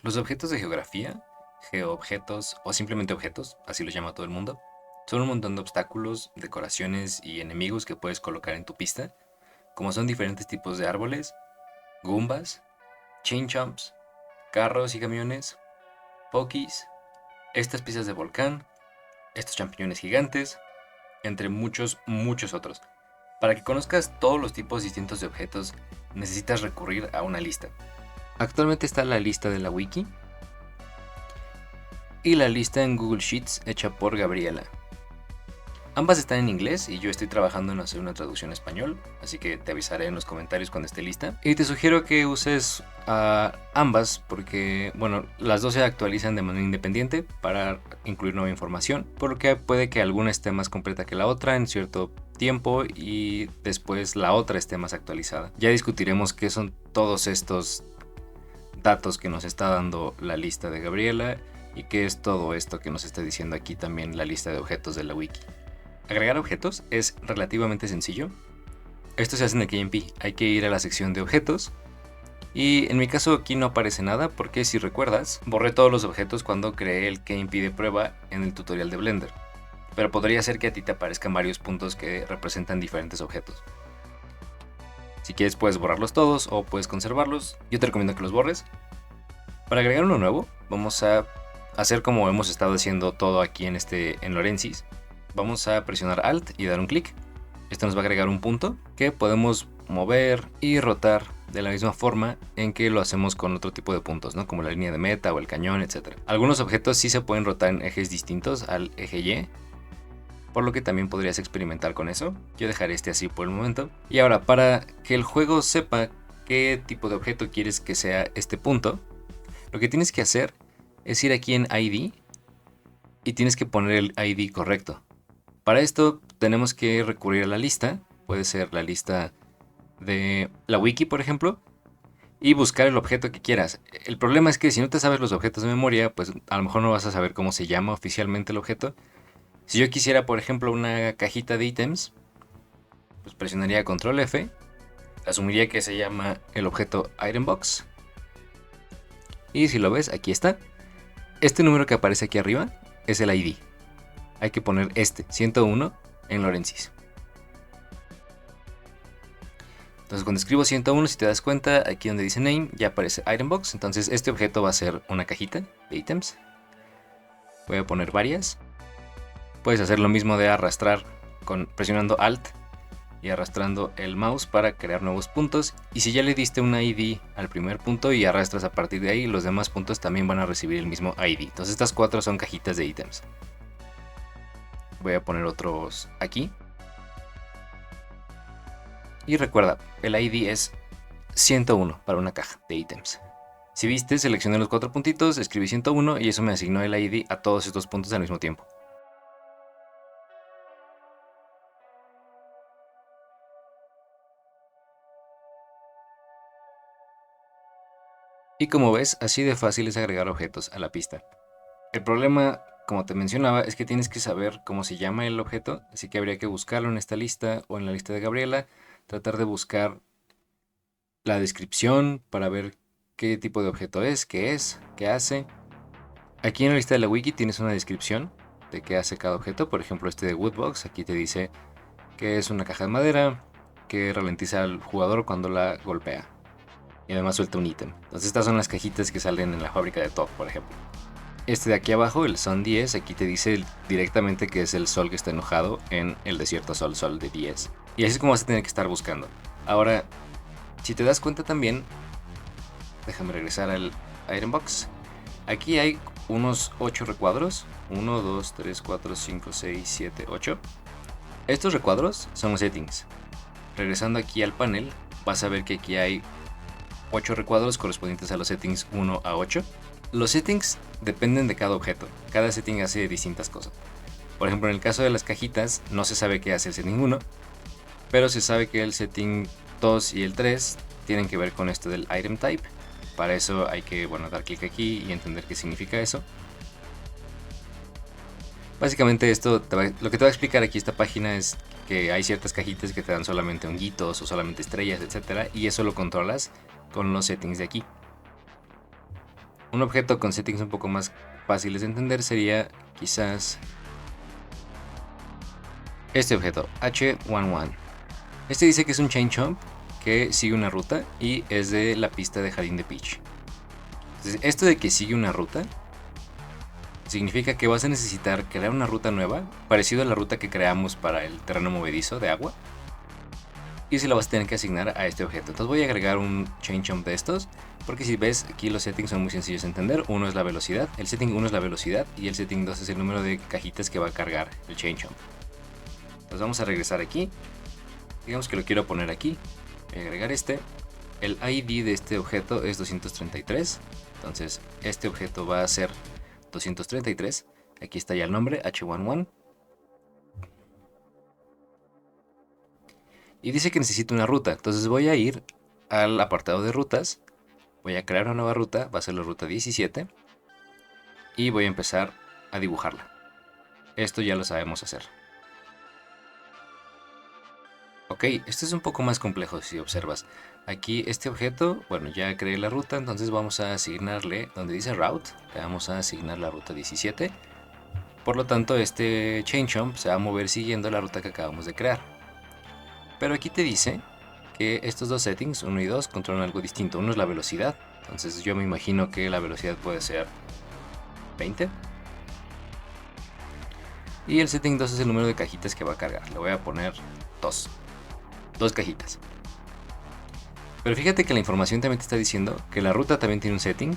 Los objetos de geografía, geoobjetos o simplemente objetos, así los llama todo el mundo, son un montón de obstáculos, decoraciones y enemigos que puedes colocar en tu pista, como son diferentes tipos de árboles, goombas, chain chomps, carros y camiones, pokis, estas piezas de volcán, estos champiñones gigantes, entre muchos otros. Para que conozcas todos los tipos distintos de objetos, necesitas recurrir a una lista. Actualmente está la lista de la wiki y la lista en Google Sheets hecha por Gabriela. Ambas están en inglés y yo estoy trabajando en hacer una traducción en español, así que te avisaré en los comentarios cuando esté lista. Y te sugiero que uses ambas porque, bueno, las dos se actualizan de manera independiente para incluir nueva información, por lo que puede que alguna esté más completa que la otra en cierto tiempo y después la otra esté más actualizada. Ya discutiremos qué son todos estos datos que nos está dando la lista de Gabriela y qué es todo esto que nos está diciendo aquí también la lista de objetos de la wiki. Agregar objetos es relativamente sencillo. Esto se hace en el KMP. Hay que ir a la sección de objetos. Y en mi caso aquí no aparece nada porque si recuerdas, borré todos los objetos cuando creé el KMP de prueba en el tutorial de Blender. Pero podría ser que a ti te aparezcan varios puntos que representan diferentes objetos. Si quieres puedes borrarlos todos o puedes conservarlos. Yo te recomiendo que los borres. Para agregar uno nuevo, vamos a hacer como hemos estado haciendo todo aquí en Lorenzis. Vamos a presionar Alt y dar un clic. Esto nos va a agregar un punto que podemos mover y rotar de la misma forma en que lo hacemos con otro tipo de puntos, ¿no? Como la línea de meta o el cañón, etc. Algunos objetos sí se pueden rotar en ejes distintos al eje Y, por lo que también podrías experimentar con eso. Yo dejaré este así por el momento. Y ahora, para que el juego sepa qué tipo de objeto quieres que sea este punto, lo que tienes que hacer es ir aquí en ID y tienes que poner el ID correcto. Para esto tenemos que recurrir a la lista, puede ser la lista de la wiki por ejemplo, y buscar el objeto que quieras. El problema es que si no te sabes los objetos de memoria, pues a lo mejor no vas a saber cómo se llama oficialmente el objeto. Si yo quisiera por ejemplo una cajita de ítems, pues presionaría Control F, asumiría que se llama el objeto Item Box, y si lo ves, aquí está. Este número que aparece aquí arriba es el ID. Hay que poner 101 en Lorenzis. Entonces cuando escribo 101, si te das cuenta, aquí donde dice name ya aparece item box. Entonces este objeto va a ser una cajita de ítems. Voy a poner varias. Puedes hacer lo mismo de arrastrar presionando Alt y arrastrando el mouse para crear nuevos puntos. Y si ya le diste un ID al primer punto y arrastras a partir de ahí, los demás puntos también van a recibir el mismo ID. Entonces estas 4 son cajitas de ítems. Voy a poner otros aquí. Y recuerda, el ID es 101 para una caja de ítems. Si viste, seleccioné los 4 puntitos, escribí 101 y eso me asignó el ID a todos estos puntos al mismo tiempo. Y como ves, así de fácil es agregar objetos a la pista. El problema, como te mencionaba, es que tienes que saber cómo se llama el objeto, así que habría que buscarlo en esta lista o en la lista de Gabriela, tratar de buscar la descripción para ver qué tipo de objeto es, qué hace. Aquí en la lista de la wiki tienes una descripción de qué hace cada objeto. Por ejemplo, este de Woodbox, aquí te dice que es una caja de madera que ralentiza al jugador cuando la golpea. Y además suelta un ítem. Entonces estas son las cajitas que salen en la fábrica de Todd, por ejemplo. Este de aquí abajo, el Sun 10, aquí te dice directamente que es el sol que está enojado en el desierto sol de 10. Y así es como vas a tener que estar buscando. Ahora, si te das cuenta también, déjame regresar al Item Box. Aquí hay unos 8 recuadros. 1, 2, 3, 4, 5, 6, 7, 8. Estos recuadros son los settings. Regresando aquí al panel, vas a ver que aquí hay 8 recuadros correspondientes a los settings 1 a 8. Los settings dependen de cada objeto. Cada setting hace distintas cosas. Por ejemplo, en el caso de las cajitas, no se sabe qué hace el setting 1, pero se sabe que el setting 2 y el 3 tienen que ver con esto del item type. Para eso hay que dar clic aquí y entender qué significa eso. Básicamente esto, lo que te va a explicar aquí esta página es que hay ciertas cajitas que te dan solamente honguitos o solamente estrellas, etc. Y eso lo controlas con los settings de aquí. Un objeto con settings un poco más fáciles de entender sería quizás este objeto, H11. Este dice que es un chain chomp que sigue una ruta y es de la pista de Jardín de Peach. Entonces, esto de que sigue una ruta significa que vas a necesitar crear una ruta nueva, parecido a la ruta que creamos para el terreno movedizo de agua, y se la vas a tener que asignar a este objeto. Entonces voy a agregar un chain chomp de estos, porque si ves aquí los settings son muy sencillos de entender. Uno es la velocidad, el setting 1 es la velocidad y el setting 2 es el número de cajitas que va a cargar el chain chomp. Entonces vamos a regresar aquí, digamos que lo quiero poner aquí, voy a agregar este. El ID de este objeto es 233, entonces este objeto va a ser 233, aquí está ya el nombre, H11. Y dice que necesito una ruta, entonces voy a ir al apartado de rutas, voy a crear una nueva ruta, va a ser la ruta 17, y voy a empezar a dibujarla. Esto ya lo sabemos hacer. Ok, esto es un poco más complejo si observas. Aquí este objeto, bueno, ya creé la ruta, entonces vamos a asignarle, donde dice route, le vamos a asignar la ruta 17. Por lo tanto, este chain chomp se va a mover siguiendo la ruta que acabamos de crear. Pero aquí te dice que estos dos settings, 1 y 2, controlan algo distinto. Uno es la velocidad, entonces yo me imagino que la velocidad puede ser 20. Y el setting 2 es el número de cajitas que va a cargar. Le voy a poner 2 cajitas. Pero fíjate que la información también te está diciendo que la ruta también tiene un setting,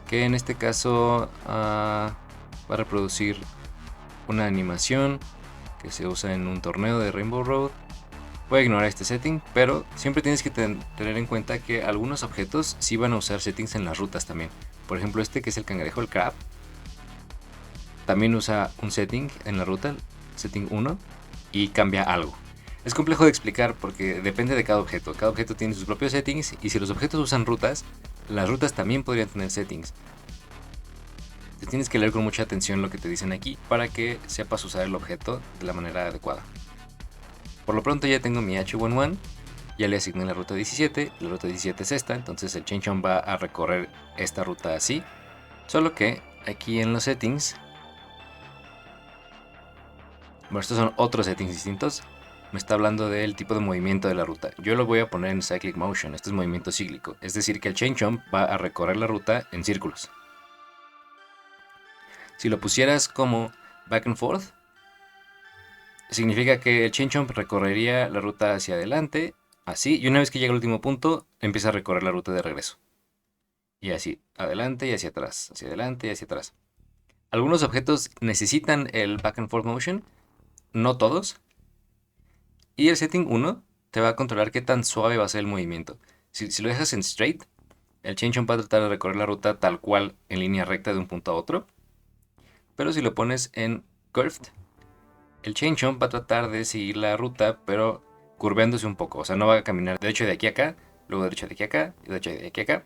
que en este caso va a reproducir una animación que se usa en un torneo de Rainbow Road. Voy a ignorar este setting, pero siempre tienes que tener en cuenta que algunos objetos sí van a usar settings en las rutas también. Por ejemplo, este que es el cangrejo, el crab, también usa un setting en la ruta, setting 1, y cambia algo. Es complejo de explicar porque depende de cada objeto. Cada objeto tiene sus propios settings y si los objetos usan rutas, las rutas también podrían tener settings. Te tienes que leer con mucha atención lo que te dicen aquí para que sepas usar el objeto de la manera adecuada. Por lo pronto ya tengo mi H11, ya le asigné la ruta 17, la ruta 17 es esta, entonces el chain chomp va a recorrer esta ruta así, solo que aquí en los settings, bueno, estos son otros settings distintos, me está hablando del tipo de movimiento de la ruta. Yo lo voy a poner en Cyclic Motion, este es movimiento cíclico, es decir que el chain chomp va a recorrer la ruta en círculos. Si lo pusieras como back and forth, significa que el chain chomp recorrería la ruta hacia adelante, así, y una vez que llega al último punto, empieza a recorrer la ruta de regreso. Y así, adelante y hacia atrás, hacia adelante y hacia atrás. Algunos objetos necesitan el back and forth motion, no todos. Y el setting 1 te va a controlar qué tan suave va a ser el movimiento. Si lo dejas en straight, el chain chomp va a tratar de recorrer la ruta tal cual en línea recta de un punto a otro. Pero si lo pones en curved, el chain chomp va a tratar de seguir la ruta, pero curveándose un poco. O sea, no va a caminar derecho de aquí a acá, luego derecho de aquí a acá y derecho de aquí a acá,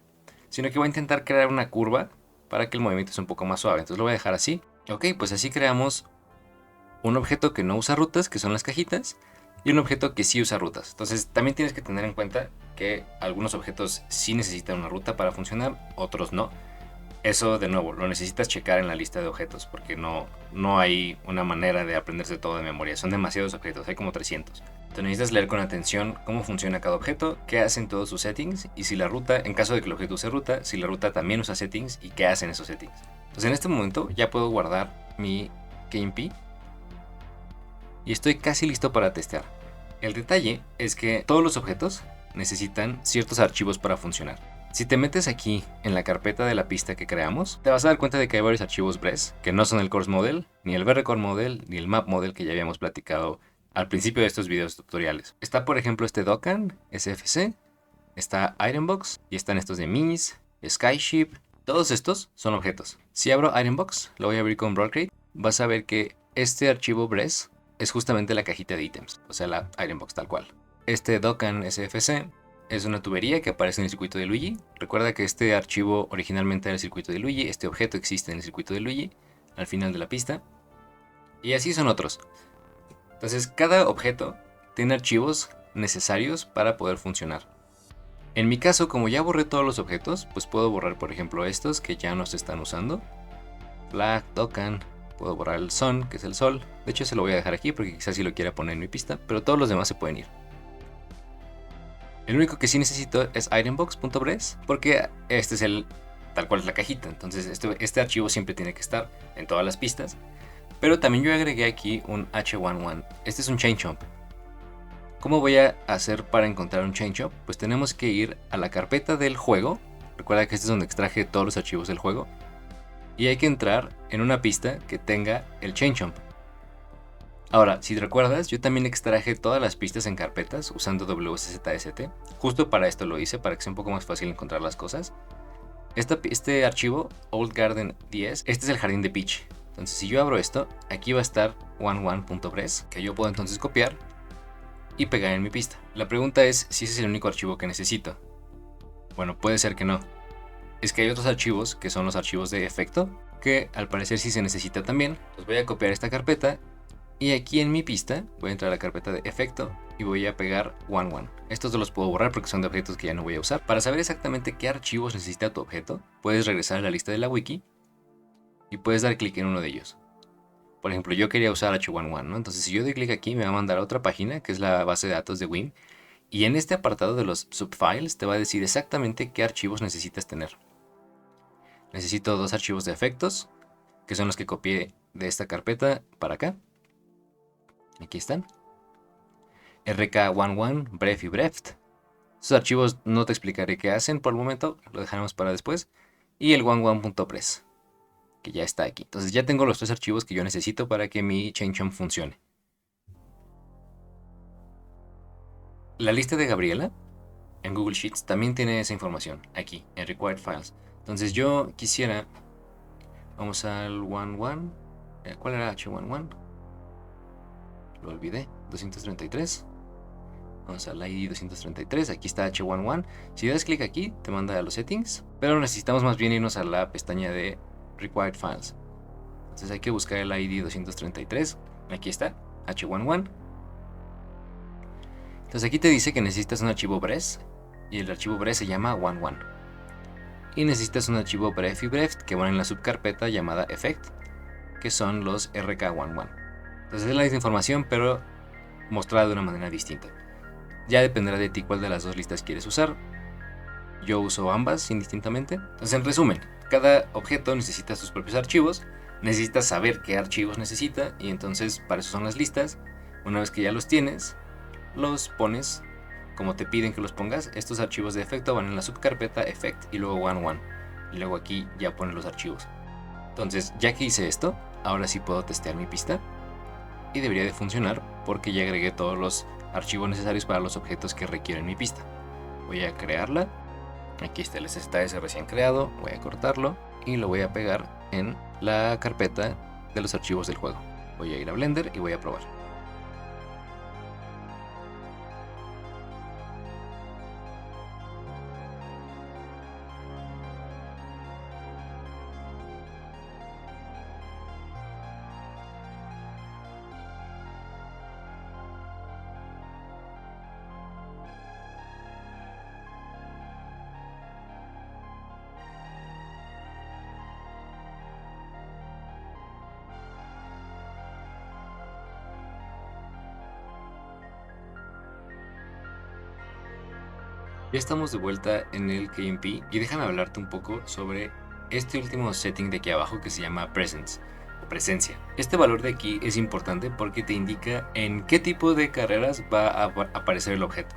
sino que va a intentar crear una curva para que el movimiento sea un poco más suave. Entonces lo voy a dejar así. Ok, pues así creamos un objeto que no usa rutas, que son las cajitas, y un objeto que sí usa rutas. Entonces también tienes que tener en cuenta que algunos objetos sí necesitan una ruta para funcionar, otros no. Eso, de nuevo, lo necesitas checar en la lista de objetos, porque no hay una manera de aprenderse todo de memoria. Son demasiados objetos, hay como 300. Entonces necesitas leer con atención cómo funciona cada objeto, qué hacen todos sus settings, y si la ruta, en caso de que el objeto use ruta, si la ruta también usa settings, y qué hacen esos settings. Entonces en este momento ya puedo guardar mi KMP, y estoy casi listo para testear. El detalle es que todos los objetos necesitan ciertos archivos para funcionar. Si te metes aquí en la carpeta de la pista que creamos, te vas a dar cuenta de que hay varios archivos BRES, que no son el Course Model, ni el BRCore Model, ni el Map Model que ya habíamos platicado al principio de estos videos tutoriales. Está por ejemplo este Dokkan, SFC, está Itembox, y están estos de Minis, Skyship. Todos estos son objetos. Si abro Itembox, lo voy a abrir con Broadcrate, vas a ver que este archivo BRES es justamente la cajita de ítems, o sea la Itembox tal cual. Este Dokkan SFC es una tubería que aparece en el circuito de Luigi. Recuerda que este archivo originalmente era el circuito de Luigi, este objeto existe en el circuito de Luigi, al final de la pista. Y así son otros. Entonces cada objeto tiene archivos necesarios para poder funcionar. En mi caso, como ya borré todos los objetos, pues puedo borrar, por ejemplo, estos que ya no se están usando. Flag, token, puedo borrar el sun, que es el sol. De hecho, se lo voy a dejar aquí porque quizás sí lo quiera poner en mi pista, pero todos los demás se pueden ir. El único que sí necesito es itembox.bres, porque este es el tal cual es la cajita. Entonces este archivo siempre tiene que estar en todas las pistas. Pero también yo agregué aquí un h11. Este es un chain chomp. ¿Cómo voy a hacer para encontrar un chain chomp? Pues tenemos que ir a la carpeta del juego. Recuerda que este es donde extraje todos los archivos del juego. Y hay que entrar en una pista que tenga el chain chomp. Ahora, si te recuerdas, yo también extraje todas las pistas en carpetas usando WSZST. Justo para esto lo hice, para que sea un poco más fácil encontrar las cosas. Este archivo, Old Garden 10, este es el jardín de Peach. Entonces si yo abro esto, aquí va a estar one1.bres, que yo puedo entonces copiar y pegar en mi pista. La pregunta es si ese es el único archivo que necesito. Bueno, puede ser que no. Es que hay otros archivos, que son los archivos de efecto, que al parecer sí se necesita también. Pues voy a copiar esta carpeta. Y aquí en mi pista voy a entrar a la carpeta de efecto y voy a pegar one. Estos los puedo borrar porque son de objetos que ya no voy a usar. Para saber exactamente qué archivos necesita tu objeto, puedes regresar a la lista de la wiki y puedes dar clic en uno de ellos. Por ejemplo, yo quería usar h11, ¿no? Entonces si yo doy clic aquí me va a mandar a otra página que es la base de datos de Wim. Y en este apartado de los subfiles te va a decir exactamente qué archivos necesitas tener. Necesito 2 archivos de efectos, que son los que copié de esta carpeta para acá. Aquí están. RK11, Bref y Breft. Estos archivos no te explicaré qué hacen por el momento, lo dejaremos para después. Y el one1.pres, que ya está aquí. Entonces ya tengo los 3 archivos que yo necesito para que mi chain chomp funcione. La lista de Gabriela en Google Sheets también tiene esa información aquí en Required Files. Entonces yo quisiera, vamos al one. ¿Cuál era h11? Lo olvidé. 233. Vamos al ID 233. Aquí está h11. Si das clic aquí, te manda a los settings. Pero necesitamos más bien irnos a la pestaña de Required Files. Entonces hay que buscar el ID 233. Aquí está, h11. Entonces aquí te dice que necesitas un archivo Bres. Y el archivo Bres se llama one. Y necesitas un archivo Bref y Breft que van en la subcarpeta llamada Effect, que son los RK11. Entonces es la misma información, pero mostrada de una manera distinta. Ya dependerá de ti cuál de las dos listas quieres usar. Yo uso ambas indistintamente. Entonces, en resumen, cada objeto necesita sus propios archivos. Necesitas saber qué archivos necesita y entonces para eso son las listas. Una vez que ya los tienes, los pones como te piden que los pongas. Estos archivos de efecto van en la subcarpeta Effect y luego one. Y luego aquí ya pones los archivos. Entonces, ya que hice esto, ahora sí puedo testear mi pista. Y debería de funcionar porque ya agregué todos los archivos necesarios para los objetos que requieren mi pista. Voy a crearla. Aquí está el SZS recién creado. Voy a cortarlo y lo voy a pegar en la carpeta de los archivos del juego. Voy a ir a Blender y voy a probar. Ya estamos de vuelta en el KMP y déjame hablarte un poco sobre este último setting de aquí abajo que se llama Presence o presencia. Este valor de aquí es importante porque te indica en qué tipo de carreras va a aparecer el objeto.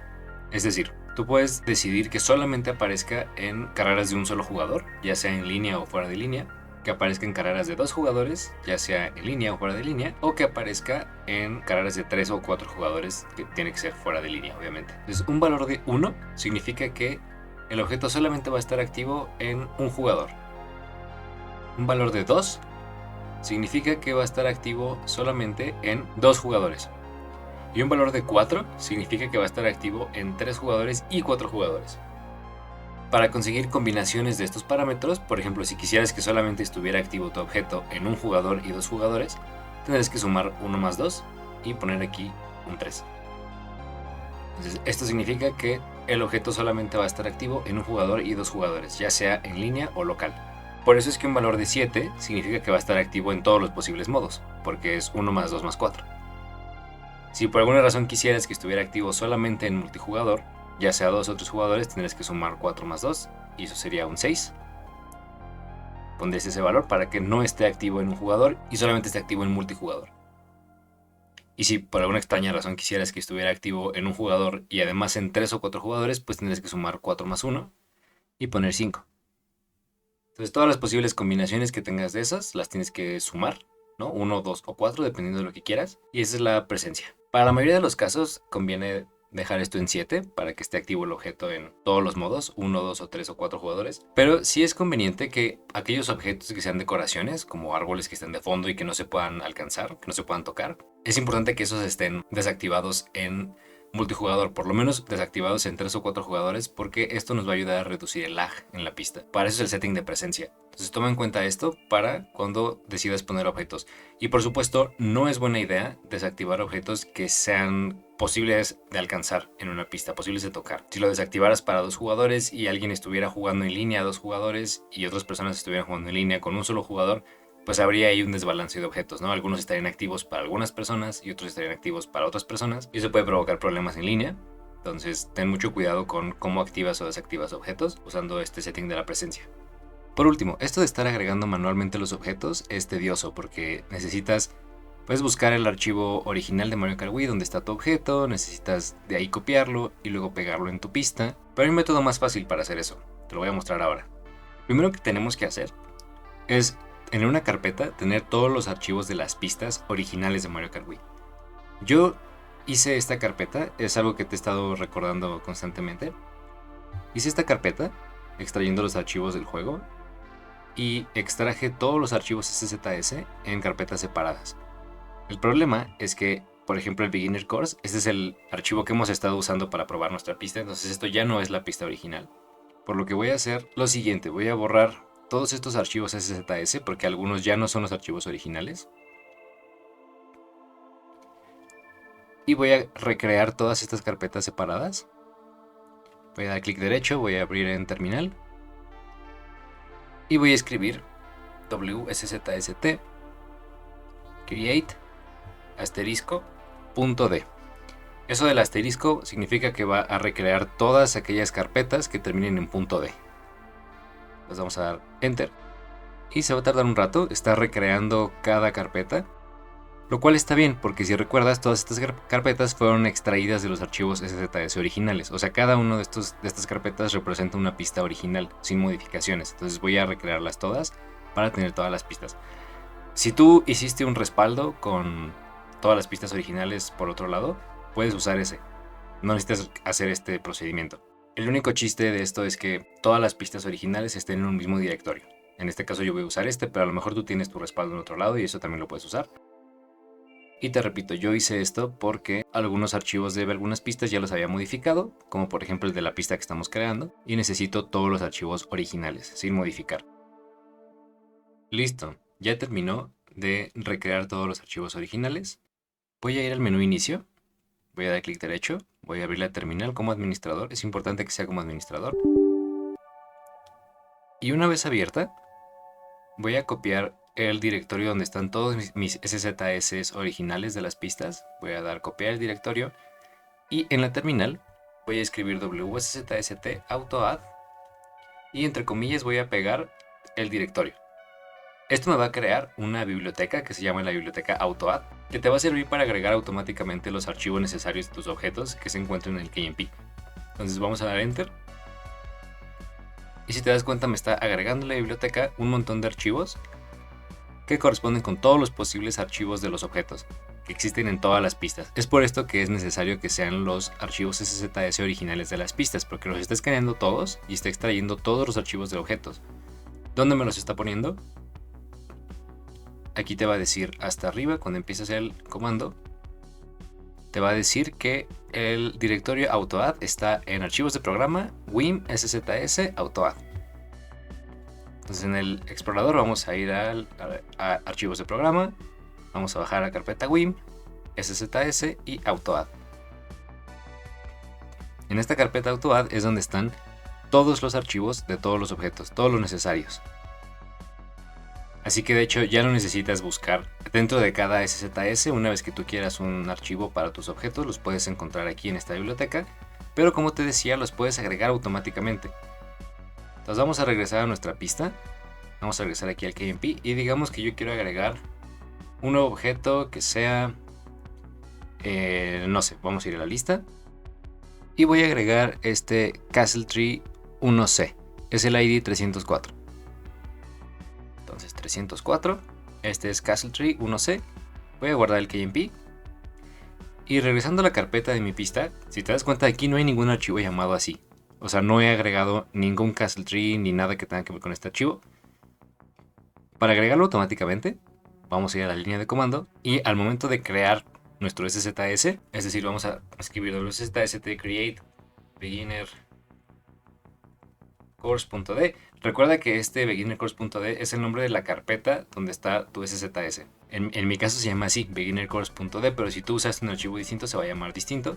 Es decir, tú puedes decidir que solamente aparezca en carreras de un solo jugador, ya sea en línea o fuera de línea, que aparezca en carreras de 2 jugadores, ya sea en línea o fuera de línea, o que aparezca en carreras de 3 o 4 jugadores, que tiene que ser fuera de línea, obviamente. Entonces, un valor de 1 significa que el objeto solamente va a estar activo en un jugador. Un valor de 2 significa que va a estar activo solamente en 2 jugadores. Y un valor de 4 significa que va a estar activo en 3 jugadores y 4 jugadores. Para conseguir combinaciones de estos parámetros, por ejemplo, si quisieras que solamente estuviera activo tu objeto en un jugador y 2 jugadores, tendrás que sumar 1 más 2 y poner aquí un 3. Entonces, esto significa que el objeto solamente va a estar activo en un jugador y 2 jugadores, ya sea en línea o local. Por eso es que un valor de 7 significa que va a estar activo en todos los posibles modos, porque es 1 más 2 más 4. Si por alguna razón quisieras que estuviera activo solamente en multijugador, ya sea 2 o 3 jugadores, tendrías que sumar 4 más 2, y eso sería un 6. Pondrías ese valor para que no esté activo en un jugador y solamente esté activo en multijugador. Y si por alguna extraña razón quisieras que estuviera activo en un jugador y además en 3 o 4 jugadores, pues tendrías que sumar 4 más 1 y poner 5. Entonces todas las posibles combinaciones que tengas de esas las tienes que sumar, ¿no? 1, 2 o 4, dependiendo de lo que quieras. Y esa es la presencia. Para la mayoría de los casos conviene dejar esto en 7 para que esté activo el objeto en todos los modos, 1, 2 o 3 o 4 jugadores. Pero sí es conveniente que aquellos objetos que sean decoraciones, como árboles que estén de fondo y que no se puedan alcanzar, que no se puedan tocar, es importante que esos estén desactivados en multijugador, por lo menos desactivados en 3 o 4 jugadores, porque esto nos va a ayudar a reducir el lag en la pista. Para eso es el setting de presencia. Entonces toma en cuenta esto para cuando decidas poner objetos. Y por supuesto, no es buena idea desactivar objetos que sean posibles de alcanzar en una pista, posibles de tocar. Si lo desactivaras para 2 jugadores y alguien estuviera jugando en línea a 2 jugadores y otras personas estuvieran jugando en línea con un solo jugador, pues habría ahí un desbalance de objetos, ¿no? Algunos estarían activos para algunas personas y otros estarían activos para otras personas. Y eso puede provocar problemas en línea. Entonces, ten mucho cuidado con cómo activas o desactivas objetos usando este setting de la presencia. Por último, esto de estar agregando manualmente los objetos es tedioso porque puedes buscar el archivo original de Mario Kart Wii donde está tu objeto, necesitas de ahí copiarlo y luego pegarlo en tu pista. Pero hay un método más fácil para hacer eso. Te lo voy a mostrar ahora. Lo primero que tenemos que hacer es en una carpeta tener todos los archivos de las pistas originales de Mario Kart Wii. Yo hice esta carpeta, es algo que te he estado recordando constantemente. Hice esta carpeta extrayendo los archivos del juego y extraje todos los archivos SZS en carpetas separadas. El problema es que, por ejemplo, el Beginner Course, este es el archivo que hemos estado usando para probar nuestra pista, entonces esto ya no es la pista original. Por lo que voy a hacer lo siguiente, voy a borrar todos estos archivos SZS porque algunos ya no son los archivos originales. Y voy a recrear todas estas carpetas separadas. Voy a dar clic derecho, voy a abrir en terminal. Y voy a escribir wszst create *.d. Eso del asterisco significa que va a recrear todas aquellas carpetas que terminen en .d. Les vamos a dar Enter. Y se va a tardar un rato, está recreando cada carpeta. Lo cual está bien, porque si recuerdas, todas estas carpetas fueron extraídas de los archivos SZS originales. O sea, cada uno de estas carpetas representa una pista original, sin modificaciones. Entonces voy a recrearlas todas para tener todas las pistas. Si tú hiciste un respaldo con todas las pistas originales por otro lado, puedes usar ese. No necesitas hacer este procedimiento. El único chiste de esto es que todas las pistas originales estén en un mismo directorio. En este caso yo voy a usar este, pero a lo mejor tú tienes tu respaldo en otro lado y eso también lo puedes usar. Y te repito, yo hice esto porque algunos archivos de algunas pistas ya los había modificado, como por ejemplo el de la pista que estamos creando, y necesito todos los archivos originales, sin modificar. Listo, ya terminó de recrear todos los archivos originales. Voy a ir al menú inicio, voy a dar clic derecho, voy a abrir la terminal como administrador, es importante que sea como administrador. Y una vez abierta, voy a copiar el directorio donde están todos mis SZS originales de las pistas. Voy a dar copiar el directorio y en la terminal voy a escribir wszst autoadd y entre comillas voy a pegar el directorio. Esto me va a crear una biblioteca que se llama la biblioteca autoadd, que te va a servir para agregar automáticamente los archivos necesarios de tus objetos que se encuentran en el KMP. Entonces vamos a dar Enter. Y si te das cuenta me está agregando en la biblioteca un montón de archivos que corresponden con todos los posibles archivos de los objetos que existen en todas las pistas. Es por esto que es necesario que sean los archivos SZS originales de las pistas, porque los está escaneando todos y está extrayendo todos los archivos de objetos. ¿Dónde me los está poniendo? Aquí te va a decir hasta arriba cuando empieces el comando. Te va a decir que el directorio autoadd está en archivos de programa wim SZS autoadd. Entonces en el explorador vamos a ir a archivos de programa, vamos a bajar a carpeta wim, SZS y autoadd. En esta carpeta AutoAdd es donde están todos los archivos de todos los objetos, todos los necesarios. Así que de hecho ya no necesitas buscar dentro de cada SZS. Una vez que tú quieras un archivo para tus objetos, los puedes encontrar aquí en esta biblioteca, pero como te decía, los puedes agregar automáticamente. Entonces vamos a regresar a nuestra pista, vamos a regresar aquí al KMP y digamos que yo quiero agregar un nuevo objeto que sea, no sé, vamos a ir a la lista y voy a agregar este Castle Tree 1C, es el ID 304. Entonces 304, este es Castle Tree 1C, voy a guardar el KMP y regresando a la carpeta de mi pista, si te das cuenta aquí no hay ningún archivo llamado así, o sea no he agregado ningún Castle Tree ni nada que tenga que ver con este archivo. Para agregarlo automáticamente vamos a ir a la línea de comando y al momento de crear nuestro SZS, es decir, vamos a escribir wzst create beginner course.d. Recuerda que este beginnercourse.d es el nombre de la carpeta donde está tu SZS. En mi caso se llama así, beginnercourse.d, pero si tú usas un archivo distinto se va a llamar distinto.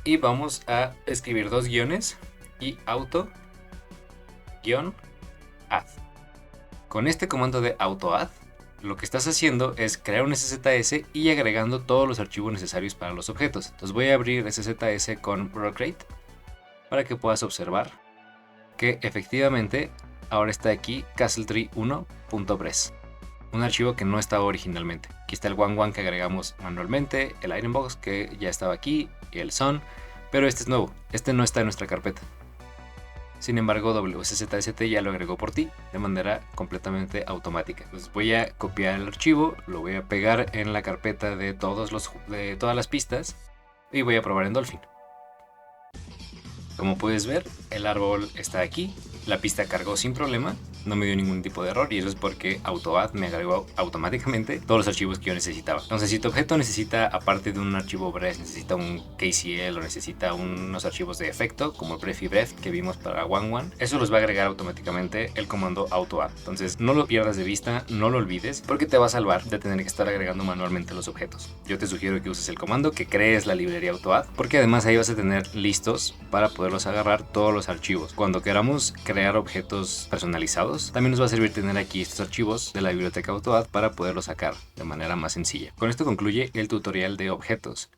Y vamos a escribir dos guiones y auto-add. Con este comando de auto-add, lo que estás haciendo es crear un SZS y agregando todos los archivos necesarios para los objetos. Entonces voy a abrir SZS con Procreate para que puedas observar que efectivamente ahora está aquí castletree1.bress, un archivo que no estaba originalmente. Aquí está el one que agregamos manualmente, el itembox que ya estaba aquí y el son, pero este es nuevo, este no está en nuestra carpeta. Sin embargo, WSZST ya lo agregó por ti de manera completamente automática. Entonces voy a copiar el archivo, lo voy a pegar en la carpeta de todas las pistas y voy a probar en Dolphin. Como puedes ver, el árbol está aquí, la pista cargó sin problema, no me dio ningún tipo de error y eso es porque AutoAdd me agregó automáticamente todos los archivos que yo necesitaba. Entonces si tu objeto necesita, aparte de un archivo Bress, necesita un KCL o necesita unos archivos de efecto como Bref y Bref que vimos para One, eso los va a agregar automáticamente el comando AutoAdd. Entonces no lo pierdas de vista, no lo olvides, porque te va a salvar de tener que estar agregando manualmente los objetos. Yo te sugiero que uses el comando, que crees la librería AutoAdd, porque además ahí vas a tener listos para poderlos agarrar todos los archivos. Cuando queramos crear objetos personalizados, también nos va a servir tener aquí estos archivos de la biblioteca AutoAdd para poderlos sacar de manera más sencilla. Con esto concluye el tutorial de objetos.